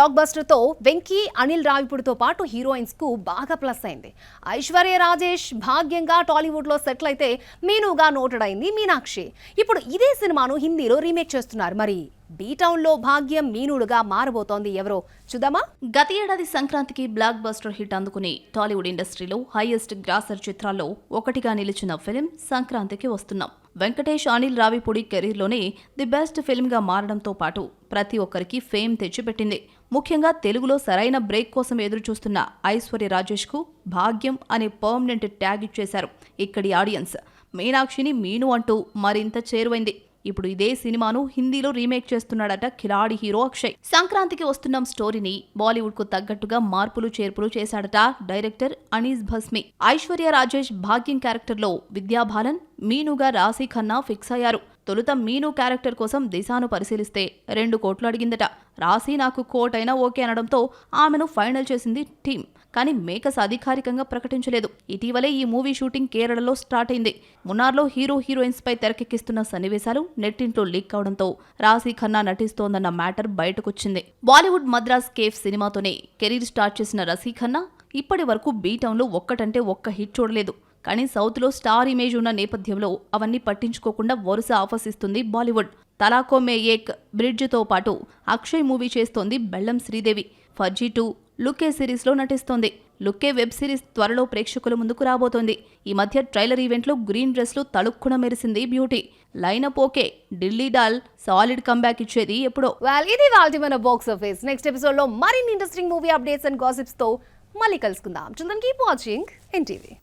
Block buster తో వెంకీ, అనిల్ రావిపూడితో పాటు heroines కు బాగా ప్లస్ అయింది. ఐశ్వర్య రాజేష్ భాగ్యంగా టాలీవుడ్ లో సెటిల్ అయితే మీనుగా నోటెడ్ అయింది మీనాక్షి. ఇప్పుడు ఇదే సినిమాను హిందీలో రీమేక్ చేస్తున్నారు. మరి బీ టౌన్ లో భాగ్యం మీనుడుగా మారబోతోంది ఎవరో చూద్దామా. గత ఏడాది సంక్రాంతికి బ్లాక్ బస్టర్ హిట్ అందుకుని టాలీవుడ్ ఇండస్ట్రీలో హైయెస్ట్ గ్రాసర్ చిత్రాల్లో ఒకటిగా నిలిచిన ఫిలిం సంక్రాంతికి వస్తున్నాం. వెంకటేష్, అనిల్ రావిపూడి కెరీర్లోనే ది బెస్ట్ ఫిల్మ్గా మారడంతో పాటు ప్రతి ఒక్కరికి ఫేమ్ తెచ్చిపెట్టింది. ముఖ్యంగా తెలుగులో సరైన బ్రేక్ కోసం ఎదురుచూస్తున్న ఐశ్వర్య రాజేష్కు భాగ్యం అనే పర్మనెంట్ ట్యాగ్ ఇచ్చేశారు ఇక్కడి ఆడియన్స్. మీనాక్షిని మీను అంటూ మరింత చేరువైంది. ఇప్పుడు ఇదే సినిమాను హిందీలో రీమేక్ చేస్తున్నాడట కిలాడి హీరో అక్షయ్. సంక్రాంతికి వస్తున్న స్టోరీని బాలీవుడ్ కు తగ్గట్టుగా మార్పులు చేర్పులు చేశాడట డైరెక్టర్ అనీస్ భస్మి. ఐశ్వర్య రాజేష్ భాగ్యం క్యారెక్టర్ లో విద్యాబాలన్, మీనుగా రాశీ ఖన్నా ఫిక్స్ అయ్యారు. తొలుత మీను క్యారెక్టర్ కోసం దిశాను పరిశీలిస్తే 2 కోట్లు అడిగిందట. రాశి నాకు కోటైనా ఓకే అనడంతో ఆమెను ఫైనల్ చేసింది టీం. కానీ మేకర్స్ అధికారికంగా ప్రకటించలేదు. ఇటీవలే ఈ మూవీ షూటింగ్ కేరళలో స్టార్ట్ అయింది. మున్నార్లో హీరోయిన్స్ పై తెరకెక్కిస్తున్న సన్నివేశాలు నెట్టింట్లో లీక్ కావడంతో రాశీ ఖన్నా నటిస్తోందన్న మ్యాటర్ బయటకొచ్చింది. బాలీవుడ్ మద్రాస్ కేఫ్ సినిమాతోనే కెరీర్ స్టార్ట్ చేసిన రాశీ ఖన్నా ఇప్పటి వరకు బీ టౌన్లో ఒక్కటంటే ఒక్క హిట్ చూడలేదు. కానీ సౌత్లో స్టార్ ఇమేజ్ ఉన్న నేపథ్యంలో అవన్నీ పట్టించుకోకుండా వరుస ఆఫర్స్ ఇస్తుంది బాలీవుడ్. తలాకో మే ఏక్, బ్రిడ్జ్తో పాటు అక్షయ్ మూవీ చేస్తోంది బెల్లం శ్రీదేవి. ఫర్జీ 2, లుకే సిరీస్లో నటిస్తోంది. లుకే వెబ్ సిరీస్ త్వరలో ప్రేక్షకుల ముందుకు రాబోతోంది. ఈ మధ్య ట్రైలర్ ఈవెంట్లో గ్రీన్ డ్రెస్లో తళుక్కున మెరిసింది beauty. Lineup okay, Delhi doll solid comeback ఇచ్చేది ఎప్పుడో. ఇది వాళ్ళ మన బాక్స్ ఆఫీస్. నెక్స్ట్ ఎపిసోడ్ లో మరిన్ని interesting movie updates and gossips తో మళ్ళీ కలుసుకుందాం. Children keep watching NTV.